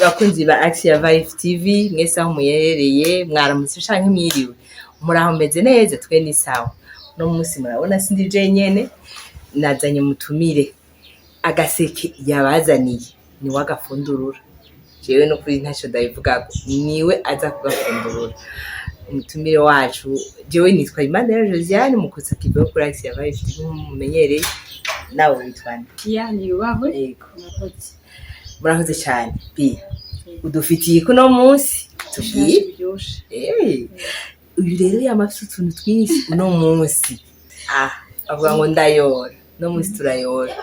bakunzi ba Axia Vibe TV mwese aho muyerereye mwaramutse canke mwiriwe muraho meze neza twe ni sawa no munsi murabona sindi je nyene nazanye mutumire agaseke yabazaniye ni wagafundurura jewe no kuri ntaco ndabivuga niwe aza kugafundurura umutumire wacu jewe nitwa Imana Josiane mukosa kigo kuri Axia Vibe TV mumenyereye nawe witwa yani yubaho yego murakoze cyane bi udufitiye kuno munsi tugiye uyu rero yamafite utuntu twinshi uno munsi avuga ngo ndayora no munsi turayora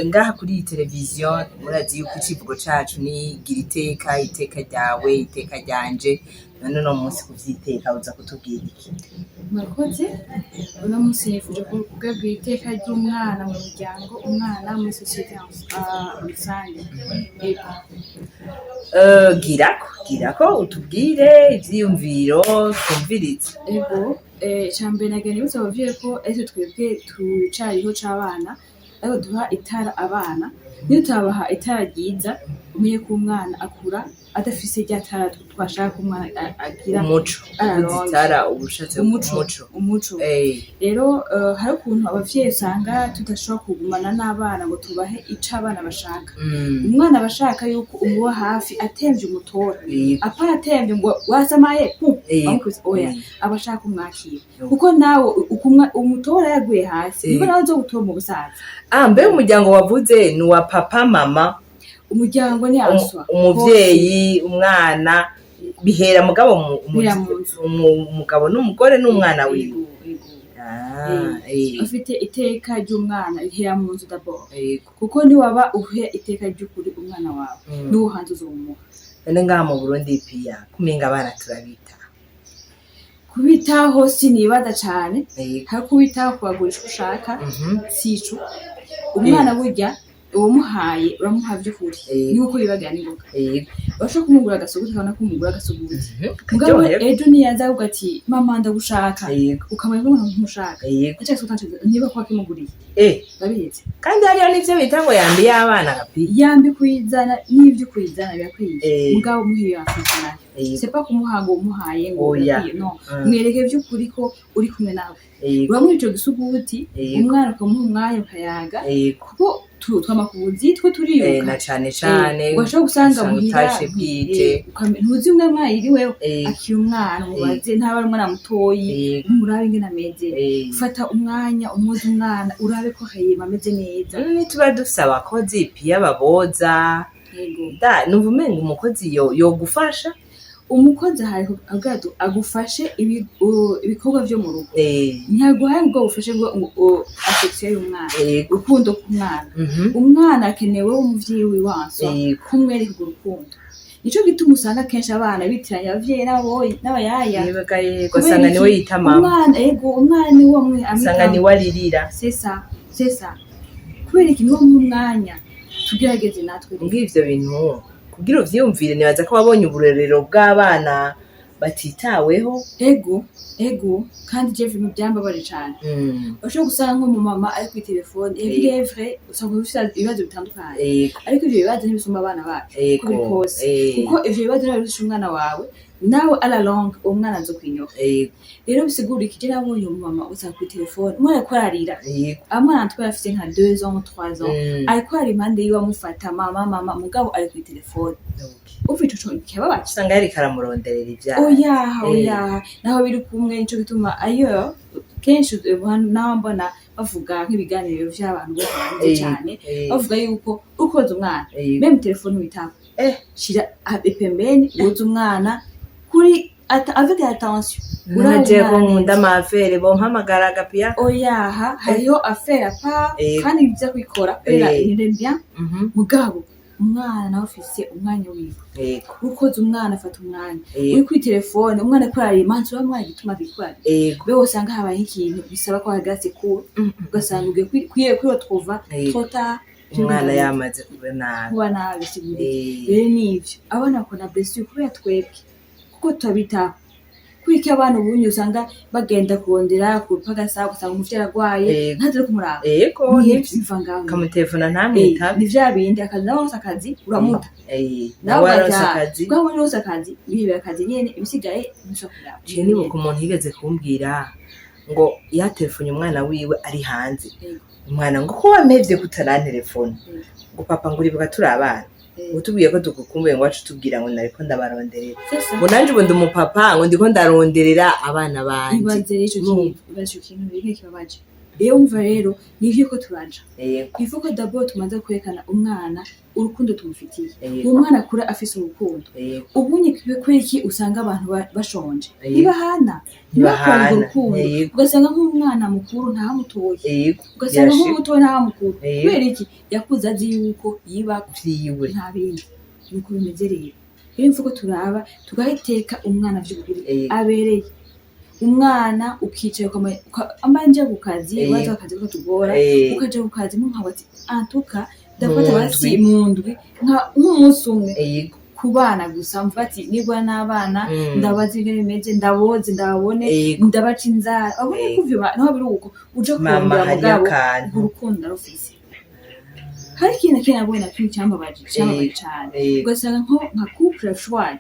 ngaha kuri iyi televiziyo murazi yuko ikivugo cacu ni gira iteka ryawe iteka ryanje none no munsi kuvyiteka uza kutubwira iki murakoze uno munsi nifuje kubwira iteka ry'umwana mu muryango umwana muri societe rusange girako utubwire ivyiyumviro twumviritse ego cambere nagenda nibutsa abavyeyi ko ese twebwe tucariho c'abana ariko duha itara abana niyo utabaha itara ryiza umenye ko umwana akura adafise rya tara twashaka umwana agira umuco uzitara ubushatse umuco rero hari ukuntu abavyeyi usanga tudashobora kugumana n'abana ngo tubahe ico abana bashaka umwana bashaka yuko umuba hafi atemvye umutora apana atemvye ngo wasamaye oya abashaka umwakira kuko nawe umutora yaguye hasi niba nawe uzogutora mu busaza mbe umuryango wavuze ni wa papa mama umuryango ni aswa umuvyeyi umwana bihera mugabo umugabo n'umugore n'umwana wiwe afite iteka ry'umwana ihera mu nzu d'abord kuko ni waba uhe iteka ry'ukuri umwana wawe n'uwo hanze uzumuha none ngaha mu Burundi pia kumenga abana turabita kubitaho sinibaza cane hari kubitaho kubagurisha ushaka sico umwana burya uwamuhaye uramuha vy'ukuri niko bibagira n'ingoga bashaka kumugura agasuguti ukabona ko umugura agasuguti mugabo ejo niyaza avuga ati mama ndagushaka ukamenya ko umuntu umushaka acha sutanje niba kwa kimuguriye babizi kandi hariyo n'ivyo bita ngo yambi y'abana gapi yambi kuyizana n'ivyo kuyizana birakwiye mugabo muhiye afitana c'est pas kumuhanga umuhaye ngo no mwereke vy'ukuri ko uri kumwe nawe uramuri ico gisuguti umwana ukamuha umwanya ukayaga kuko twamakubuzi twe turiyo na cane washobora gusanga muhira bwije ntuzi umwe mwayiriweho akiri umwana mubaze ntaba ari umwana mutoyi umurabe ingene ameze ufata umwanya umuzi umwana urabe ko hayema ameze neza tuba dufise abakozi pia baboza numva umenga umukozi yo gufasha umukozi hari agado agufashe ibikorwa vyo mu rugo ntaguhaye ngo ufashe ngo affection y'umwana urukundo kumwana umwana akenewe umuvyeyi wiwanso kumwereka urukundo nico gituma usanga kenshi abana bitiranya abavyeyi n'abayaya gusanga niwe yita mama umwana ni wo mwe usanga ni waririra c'est ça kubera ikintu mu mwanya tugerageze natwe ngivyo bintu kugira uvyumvire nibaza ko wabonye uburerero bw'abana batitaweho ego kandi Jeff mu byambabare cyane bashobora gusanga nko mu mama ari ku telefone vrai usanga bifite ibibazo bitandukanye ariko ivyo bibazo ntibisumba abana bacu kuko ivyo bibazo nabifite umwana wawe nawe ala longue umwana azo kwinyoka rero bisigura ikije nabonye umama usanga ku telefone umwana kwararira amwana twari afite nka 2 ans 3 ans ariko ari impande yiwe amufata mama mugabo ari ku telefone ufite ico kibabaje usanga yari karamuronderera ivya oya naho biri kumwe nico bituma ayo kenshi naho mbona bavuga nk'ibiganiro vy'abantu bo hanze cyane bavuga yuko ukoze umwana même telefone witako shira pembeni uza umwana kuri avec attention uraje ko nkunda amafere bompamagara agapia hariho affaire pa kandi biza kwikora era bien mugabo umwana nawe ufise umwanya wiwe ukoze umwana afata umwanya uri kuri telefone umwana kwarari imanzi w'umwana gituma bikwara be wosanga habaye ikintu bisaba ko hagase ko ugasanga ugiye kuri twova tota umwana yamaze kuba nabi siguri rero nivyo abana bakona blessure kubera twebwe kuko tubita kwiki abantu bunye usanga bagenda kurondera ku pagasa usanga umuvyeyi aragwaye ntazire kumuraba yego niva ngaho kamutelefona ntamwitabe ni vya bindi akazi nawe wose akazi uramuta nawe warose akazi bwa muri wose akazi bihebera akazi nyene ibisigaye ntushobora je nibuka umuntu yigeze kumbwira ngo yatelefonye umwana wiwe ari hanze umwana ngo ko wamevye kutarantelefone ngo papa ngo uribuka turi abana utubwiye ko tugukumbuye ngo wacu tubwira ngo nariko ndabaronderera ngo nanje ubu ndi umupapa ngo ndiko ndaronderera abana banje ibaze ico kintu biri kibabaje rero umva rero nivyo ko turaja ifu ko d'abord tumaze kwerekana umwana urukundo tumufitiye uwo mwana akura afise urukundo ubunye kweki usanga abantu bashonje ntibahana urukundo ugasanga nk'umwana mukuru ntamutoye ugasanga nk'umutoye ntamukuru kubera iki yakuze azi yuko yiba kwiwe nta bindi nuko bimeze rero imvugo turaba tugahiteka umwana vy'ukuri abereye umwana ukicaye amanje ku kazi waza akazi ko tugora ukaje ku kazi mu nkabati antuka ndafata basi mundwi nk'umunsi umwe ku bana gusa mfati nigwa n'abana ndabazi ibyo bimeze ndaboze ndabone ndabaca inzara abone kuvyo naho biruko uje kumbira mugabo urukundo rufise hari ikintu kinabona nakintu cyambabaje cyane ugasanga nka couple shwari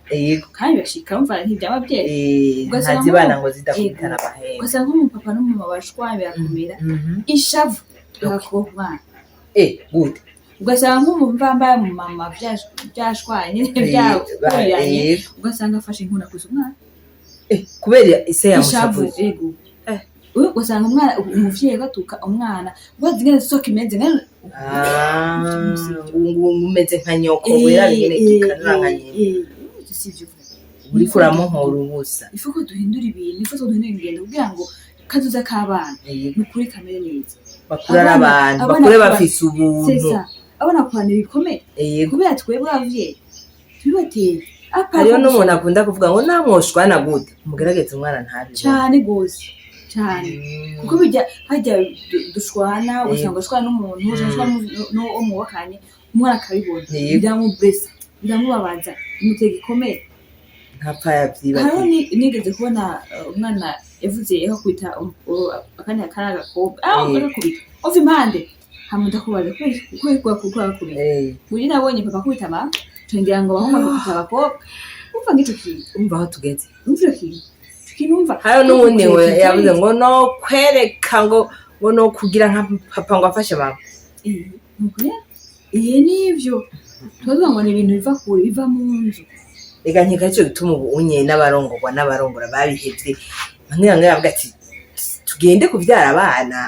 kandi bashika umva ntibyababyeyi ugasanga bana ngo zidakubitana amahembe ugasanga nk'umupapa n'umumama bashwari birakomera ishavu bakobana gute ugasanga nk'umuvambaye mu mama byashwanye byakuyanye ugasanga afashe inkuna kuza umwana kubera ise yamushavuze ugasanga umwana umuvyeyi gatuka umwana wazingene soka imeze ngene umeze nka nyoko wera bigene kikaranganye sivyo uri kuramunkora ubusa ifuko duhindura ibintu ifuko duhindura ingendo kugira ngo kazuza k'abana nukuri kamere neza bakura abantu bakure bafise ubuntu abana kwanira bikomeye kubera twebwe abavyeyi tubibateye hariyo n'umuntu akunda kuvuga ngo namwoshwana gute mugerageze umwana ntabi cyane gose cyane kuko bijya hajya dushwana ugasanga ushwana n'umuntu ushwana no muwakanye umwana akabibona biramubresa biramubabaza imutega ikomeye ntapfa yavyiba hariho nigeze kubona umwana yavuze aho kwita akanya karagakobwa akubita ova impande hamunda kubaza kuko akubita muri nabonye papa kubita mama ngira ngo bahoma kubita abakobwa umva ngicyo kintu umva aho tugeze umva kintu kinumva hayo n'ubundi we yavuze ngo no kwereka ngo no kugira nka papa ngo afashe mama nivyo tuvuga ngo ni ibintu biva kure biva mu nzu ega nkeka cyo gituma ubunye n'abarongorwa n'abarongora babihevye bamwe yavuga ati tugende kuvyara abana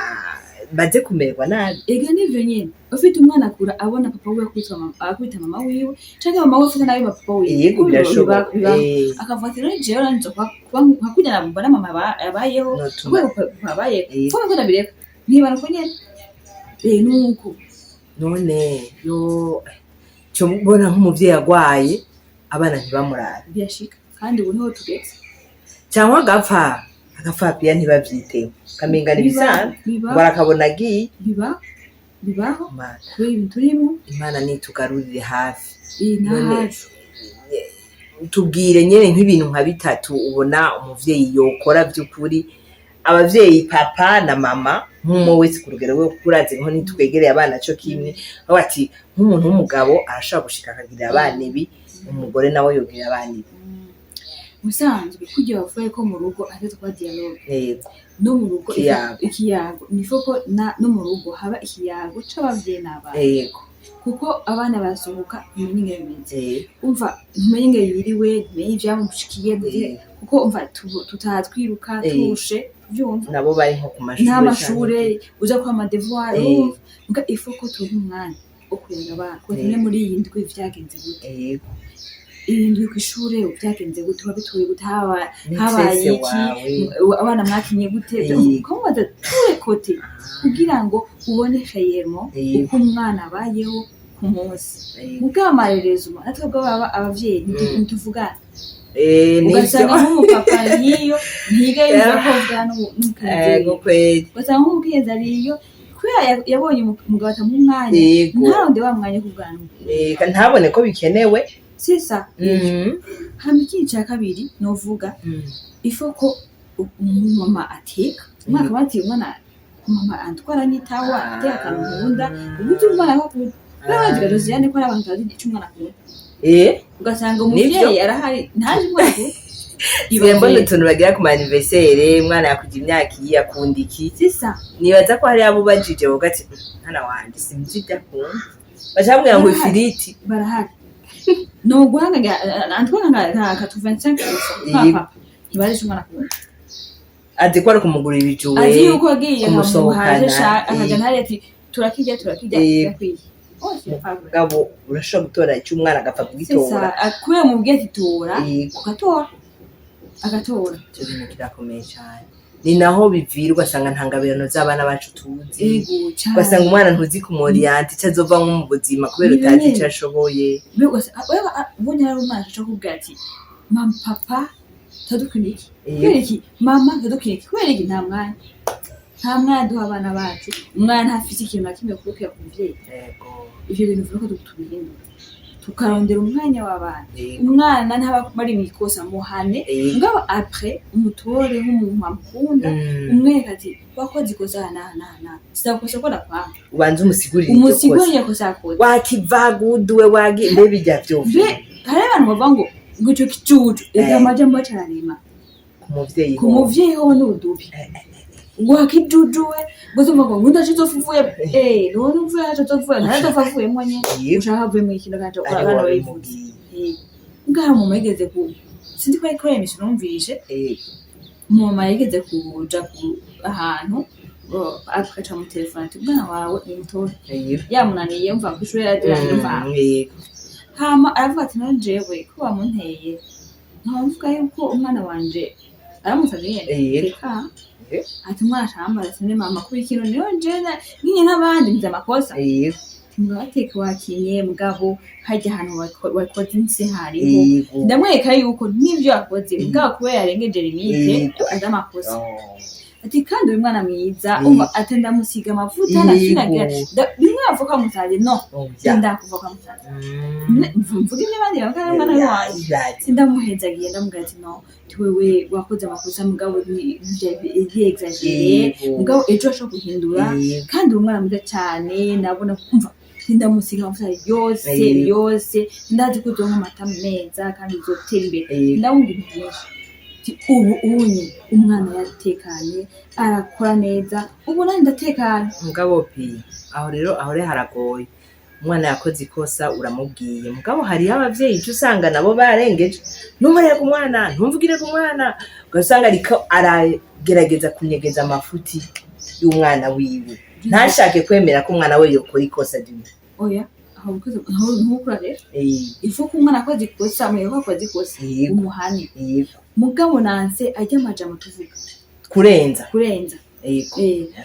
baze kumerwa nabi ega nivyo nyene ufite umwana akura abona papa wiwe akwita mama wiwe canke mama wiwe afite nabi papa wiwe yego birashoboka akavuga ati rero jewe nanzo kuba nkakujya mbona mama yabayeho kubera babaye ko ngo ndabireka ntibana ko nyene nuko none yo cyo mbona nk'umuvyeyi agwaye abana ntibamurara byashika kandi ubu niho tugeze cyangwa agapfa pia ntibavyiteho kamengana ibisanzwe barakabona agiye bibaho kubera ibintu turimo imana nitugarurire hafi tubwire nyene nk'ibintu nka bitatu ubona umuvyeyi yokora by'ukuri abavyeyi papa na mama nk'umwe wese ku rugero rwe kuraze nko nitwegereye abana cyo kimwe aho ati nk'umuntu w'umugabo arashobora gushika akagira abana ibi umugore nawe yogira abana ibi musanzwe kugira bavuye ko mu rugo atetse kwa dialogue no mu rugo ikiyago nifoko no mu rugo haba ikiyago c'abavyeyi n'abana kuko abana basohoka umenye bimeze umva umenye yiriwe umenye ivyamushikiye kuko umva tutatwiruka tushe byumva nabo bari nko ku mashuri n'amashure uza kwa madevoir muga ifoko turi umwana okwenga abana ko muri iyi ndwi vyagenze gute irindwi kw'ishure vyagenze gute wabituye gute habaye iki abana mwakinye gute ko badatuje kote kugira ngo ubone khayemo uko umwana abayeho ku munsi mugamarereza natwe bwo baba abavyeyi ntituvugana ugasanga nk'umupapa yiyo ntiga yuko n'umukazi ugasanga nk'umukenzi ariyo kubera yabonye umugabo atamumwanya ntaronde wa mwanya kuganira ntabone ko bikenewe sisa hama ikindi cya kabiri novuga ifoko umumama ateka umwana bati umwana mama antwara n'itawa ateka akantu nkunda uburyo umwana bakunda babagira Josiane ko ari abantu bazi icyo umwana akunda ugasanga umuvyeyi arahari ntazi umwana akunda Mbona utuntu bagira ku anniversaire umwana yakugira imyaka iyi akunda iki sisa nibaza ko hari abo bajije woga ati hana wanje simzi byakunda bacambwira ngo ifiriti barahari no guhanga antwara nka 25 papa ibari umwana akunda ati ko ari kumugurira ibijuwe ati yuko agiye hamuhaje akaja ntari ati turakijya yakwiye gabo urashobora gutora icyo umwana agapfa kugitora akuye mu bweti tora ugatora agatora cyo bintu kirakomeye cyane ni naho bivirwa asanga ntangabirano z'abana bacu tuzi ugasanga umwana ntuzi kumoriyanti icyo azova nko mu buzima kubera utazi icyo ashoboye ubonye ari umwana ashaka kubwira ati mama papa tadukuniki kubera iki mama tadukuniki kubera iki nta mwanya duha abana bacu umwana afite ikintu na kimwe kubwira ku muvyeyi ivyo bintu vuga ko tubihindura tukarondera umwanya w'abana umwana ntaba bari mwikosa muhane ngabo après umutore nk'umuntu amukunda umwereka ati wakoze ikosa na sitakosa ko nakwa ubanze umusigurire ko sakoze wakivaguduwe wagi ndebijya byovye hari abantu bava ngo gucyo kicucu amajambo cyarima ku muvyeyi ho n'udubi wakijujuwe guzuma ngo ndashizofufuye none uvuye azofufuye narazofufuye mwenye ushaka vuye mu ikintu gato abana bayivuze ngaha mu megeze ku sindi ko ikora emission numvishe mu mayigeze kuja ku ahantu akaca mu telefone ati bwana wawe imutore yamunaniye mva kwishuri yadiranye mva hama aravuga ati none jewe ko bamunteye ntavuga yuko umwana wanje aramusabye reka ati umwana ashambara sine mama kuri kino niyo njena nyine n'abandi mbiza amakosa ngateka wakinye mugabo hajya hano wakoze inse hariho ndamwereka yuko nivyo yakoze mugabo kubera yarengeje limite aza amakosa ati kandi uyu mwana mwiza umva atenda musiga amavuta nasinagira bimwe avuka mutaje no ndenda kuvuka mutaje mvuga ibyo bandi bakana mwana waje sindamuheza agenda mugati no tiwewe wakoze amakosa mugabo ni exagere mugabo ejo asho guhindura kandi umwana mwiza cyane nabona kumva sindamusiga amavuta yose ndazi ko donka amata meza kandi uzotera imbere ndawumva byinshi unye umwana yatekanye arakora neza ubu nandi ndatekanye mugabo pi aho rero haragoye umwana yakoze ikosa uramubwiye mugabo hari abavyeyi cyo usanga nabo barengeje numare ku mwana ntumvugire ku mwana ugasanga ariko aragerageza kunyegeza amafuti y'umwana wiwe ntashake kwemera ko umwana we yokora ikosa dimi oya nkukura rero ifu ko umwana akoze ikosa muyeho akoze ikosa umuhane mugabo nanse ajya amajambo tuvuga kurenza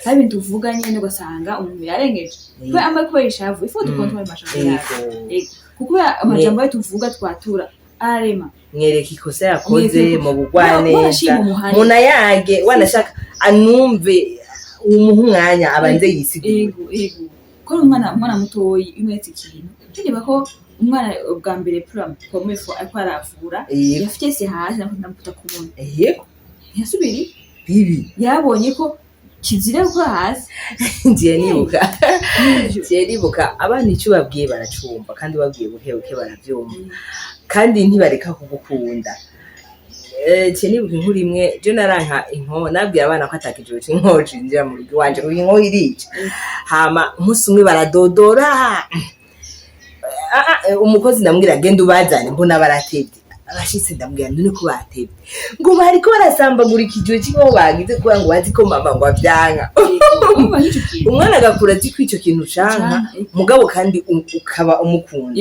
hari tuvuga nyene ugasanga umuntu yarengeje kwe amakoresha yavu ifu dukontrole amajambo yawe kuko amajambo tuvuga twatura arema mwereka ikosa yakoze mu bugwaneza muna yage wanashaka anumve umuhumwanya abanze yisigura ko umwana mutoyi imwetse ikintu cyniba ko umwana bwa mbere pomefo ariko aravura yafite se hasi namuta ku muntu yasubiri bibi yabonye ko kizire ko hasi ngiye nibuka abana icyo babwiye baracumva kandi babwiye buhebuke baravyumva kandi ntibareka kugukunda nibuka inkuru imwe je naranka inko nabwiye abana ko atakijwe cy'inkoje njya mu rugo wanje ngo inko irica hama umunsi umwe baradodora umukozi ndamubwira genda ubazane mbona baratebye abashitse ndamubwira none ko batebye ngo bariko barasambagura ikijiwe cy'inko bagize kuba ngo bazi ko mama ngo avyanga umwana agakura ati kw'ico kintu canka mugabo kandi ukaba umukunda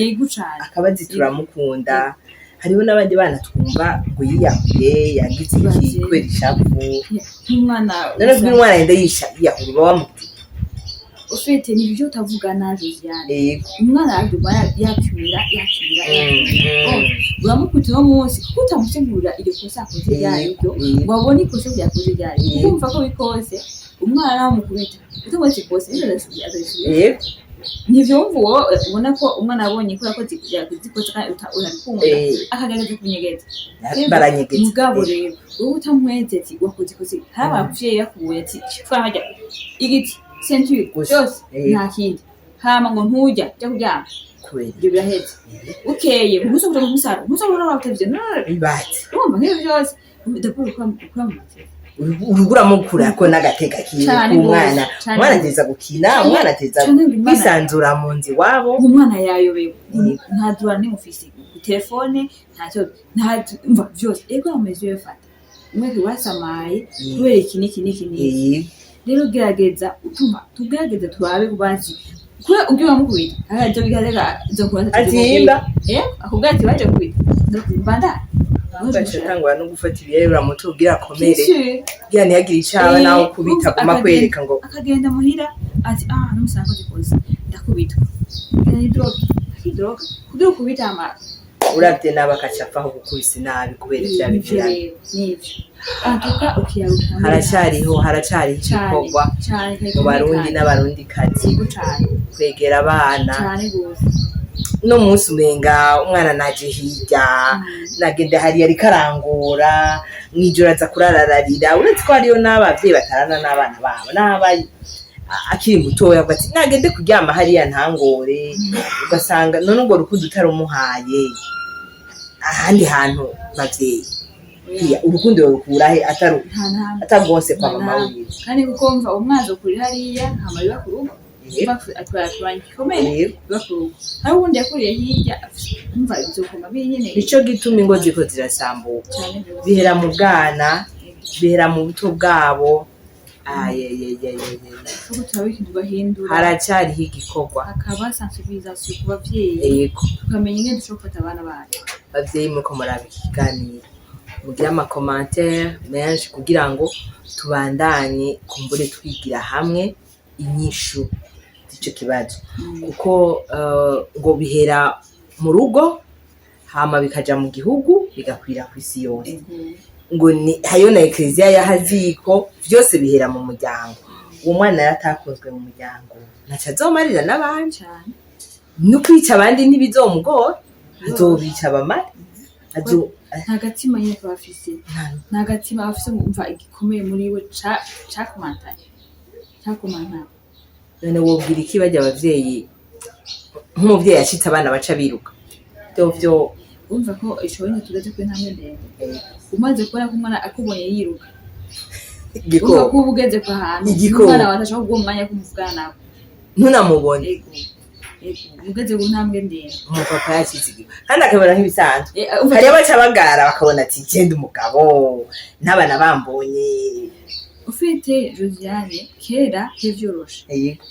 akabazi turamukunda hariho n'abandi bana twumva ngo yiyahuye yagize iki kwera ishavu umwana umwana yenda yiyahura bamuti ufite n'ibyo utavuga naje cyane umwana yaduba yakimira uramukuti no munsi kuko utamutegurira iyo kosa akoze yaryo wabona ikosa byakoze yaryo kumva ko bikose umwana nawe mukubita utamutse kose azasubiye ntivyumva uwo ubona ko umwana abonye ko yakoze zikoze kandi urabikunda akagerageza kunyegeza baranyegeza mugabo rero wowe utamweze ati wakoze koze haba abavyeyi yakubuye ati twahajya igiti century cyose nta kindi hama ngo ntujya jya kuryama kubera ibyo biraheze ukeye umusubira mu musaro umusaro n'abatevye ibati urumva nk'ibyo byose udakora uramutse urugura mukura ko nagateka kiwe umwana ateza gukina umwana ateza kwisanzura mu nzi wabo umwana yayobewe nta dura n'imufisi telefone ntacyo nta byose ego ameze yefata umwe wasamaye kubera iki rero gerageza utuma tugerageza turabe kubazi kwe ugiye mukubita araje bigarega zo kubaza azimba akubwati baje kubita mbanda bacatangwa no gufata ibiyera mutubwira komere kugira ntihagire icaba nawo kubita kuma kwereka ngo akagenda muhira ati n'umusango gikoze ndakubita hidroga kugira kubita ama uravye n'abakacafaho gukubise nabi kubera ivyabi vyane nivyo atuka ukiyaruka haracari igikorwa mu barundi n'abarundi kazi kwegera abana no munsi umenga umwana naje hirya nagende hari yari karangura mwijoro aza kurarararira uretse ko hariyo n'abavyeyi batarana n'abana babo n'abayi akiri mutoya bati nagende kuryama hariya ntangore ugasanga none ubwo rukundo utarumuhaye ahandi hantu bavyeyi urukundo rukurahe atarwose kwa mama wiwe kandi kukomva umwanzo kuri hariya hama biba kurugo atwara kikomeye bakuru hari ubundi yakuriye hirya umva bizokoma binyene nico gituma ingo ziko zirasambuka bihera mu bwana bihera mu buto bwabo haracariho igikorwa hakaba sensibilisation ku bavyeyi tukamenya ingene dushobora gufata abana bacu bavyeyi muriko muraba ikiganiro mugira amakomantere menshi kugira ngo tubandanye kumbure twigira hamwe inyishu z'ico kibazo kuko ngo bihera mu rugo hama bikaja mu gihugu bigakwira kw'isi yose ngo ni hayo na eklezia yahaziko vyose bihera mu muryango uwo mwana yaratakozwe mu muryango naca azomarira n'abandi no kwica abandi ntibizomugora azobica abamari nta gatima nyine bafise nta gatima bafise umva igikomeye muri we cakomantanye none wobwira iki bajya abavyeyi nk'umuvyeyi yashitse abana baca biruka vyo umva ko ishobora tugeze kuri ntambwe ndende umaze kubona ko umwana akubonye yiruka umva ko ubugeze kwa hantu umwana watashaka kubwo umwanya kumuvugana nawe ntunamubone ugeze ku ntambwe ndende umupapa yakize kandi akabona nk'ibisanzwe hari abaca bagara bakabona ati genda umugabo n'abana bambonye ufite Josiane kera ntibyoroshe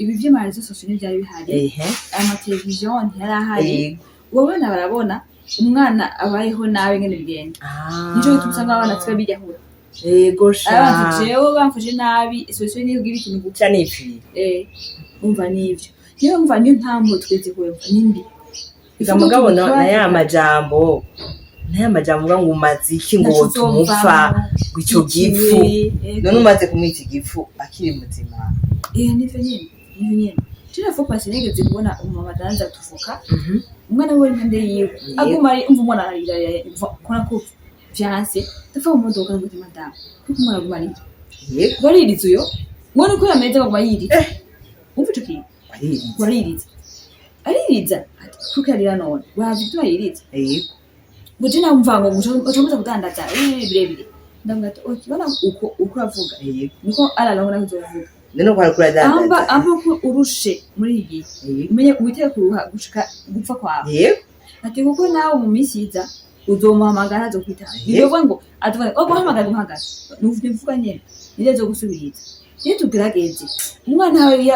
ibi by'amarezo sosiyo byari bihari amateleviziyo ntiyari ahari wabona barabona umwana abayeho nabi ngene bigenda nico gituma usanga abana twe bijyahura yego sha abandi jewe bamfashe nabi sosiyo niyo gira ikintu guca n'ifi umva nivyo niyo umva niyo ntambo tweze kwemva nimbi igamugabo na ya majambo ngo umaziki ngo wotumupfa ico gifu none umaze kumwita igifu akiri muzima nivyo nyene tira fo pasi negeze kubona umama danza tuvuka umwana we impande yiwe aguma ari umva umwana arira kora ko vyanse tafa umudoka ngo madame kuko umwana aguma ari baririza uyo ubona ko yameze ngo bayiri umva ico kintu aririza kuko arira none wavitwa yiriza Buje na mvango ucomuza kudandaza birebire ndamugata okibona uko uravuga niko ararabona kuzovuga none ko arakura dandaza amba ko urushe muri iyi umenye ubiteye kuruha gushika gupfa kwawe ati kuko nawe mu misiza uzomuhamagara zo kwita bivuga ngo atvuga guhamagara guhamagara nuvuge mvuga nyene nirezo gusubiriza iyo tugerageze umwana wawe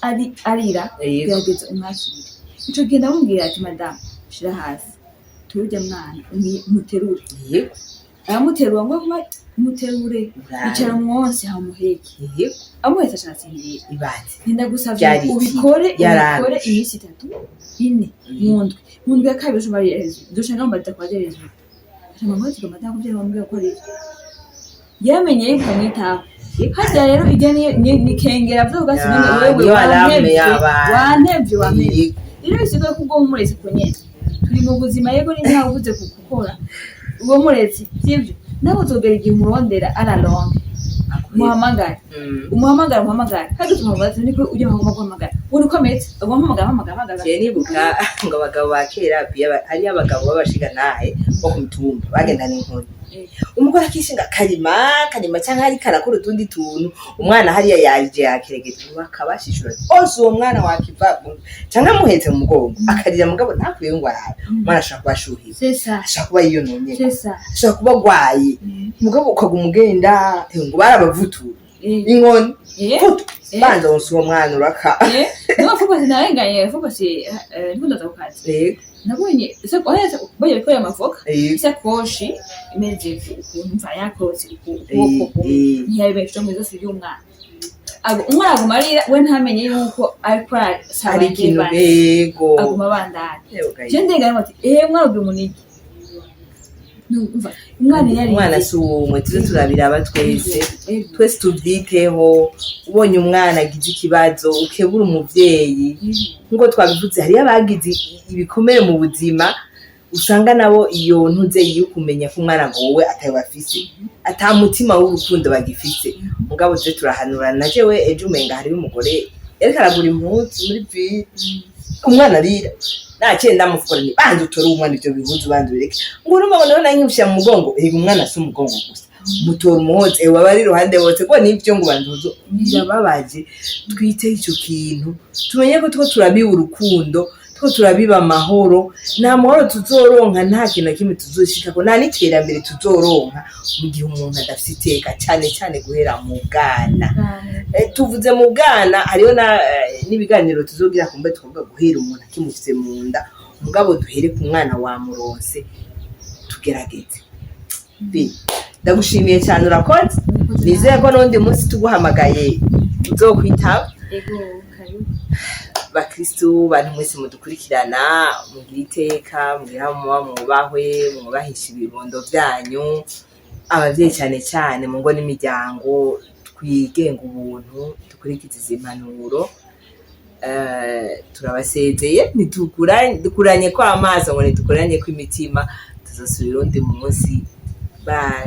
ari arira gerageza umwakire ico genda mubwira ati madame shira hasi turujya mwana umuterure aramuterura ngo umuterure icara mwonse hamuheke amuhetse ashatse ngiye nenda gusavye ubikore iminsi 3 4 mundwe ya kabiri ushobora dushaka mbata kwa Yesu mama ati madamu byo bambwiye ko ari yamenye yuko mwitaho hajya rero ijya ni kengera vuga sinone wewe wantevye rero bisigaye kubwo umurezi kunyene turi mu buzima yego ni ntawe uvuze gukora uwo murezi sivyo nabo zogera igihe umurondera aralonga umuhamagara kandi tumubaza niko ujye guhamagara uri kometse umuhamagara je nibuka ngo abagabo bakera ari abagabo babashiga nahe bo kumutumba bagendana inkoni umugore akishinga karima cyangwa ari karakora utundi tuntu umwana hariya yaje yakeregete bakabashishura ose uwo mwana wakiva cyangwa muhetse mu mugongo akarira mugabo ntakwiye ngo arabe umwana ashaka kubashuhira ashaka kuba yiyononye ashaka kuba gwaye mugabo ukaguma ugenda ngo barabavutura inkoni banza wose uwo mwana uraka no fuko sinarenganye fuko si nikundo zakukazi nabonye baje ko yamavoka isakoshi imeze ukuntu mva yakose ukuboko ntiyabesho mu zose y'umwana umwana agumarira we ntamenye yuko ariko ari ikintu bego aguma bandana je ndengana ati mwana ubi muniki umwana si umwe tuze turabiraba twese tubyiteho ubonye umwana agize ikibazo ukebura umuvyeyi ngo twabivuze hariyo abagize ibikomere mu buzima usanga nabo iyo ntuze yukumenya ko umwana gowe ataye bafise atamutima w'urukundo bagifise mugabo je turahanura na jewe ejo umenga hari umugore yariko aragura impuzu muri vi umwana arira nakenda mufukora ni banze utora umwana ivyo bihuzu banze bireke ngo urumabona none nkibusha mu mugongo umwana si umugongo gusa mutora umuhoze wabari ruhande bose ko nivyo ngo banduzo birababaje twite ico kintu tumenye ko two turabiba urukundo two turabiba amahoro nta mahoro tuzoronka nta kintu kimwe tuzoshika ko nta n'iterambere tuzoronka mu gihe umuntu adafite iteka cyane guhera mu bwana tuvuze mu bwana hariyo n'ibiganiro tuzogira kumbe twumva guhera umuntu akimufise mu nda mugabo duhere ku mwana wa muronse tugerageze ndagushimiye cyane urakoze nizeye ko n'undi munsi tuguhamagaye uzokwitaba bakristu bantu mwese mudukurikirana mugira iteka mugira mwubahisha ibibondo byanyu abavyeyi cyane mu ngo n'imiryango twigenga ubuntu dukurikiza izi impanuro turabasezeye dukuranye ko amaso ngo ntidukuranye ko imitima tuzosubira undi munsi bye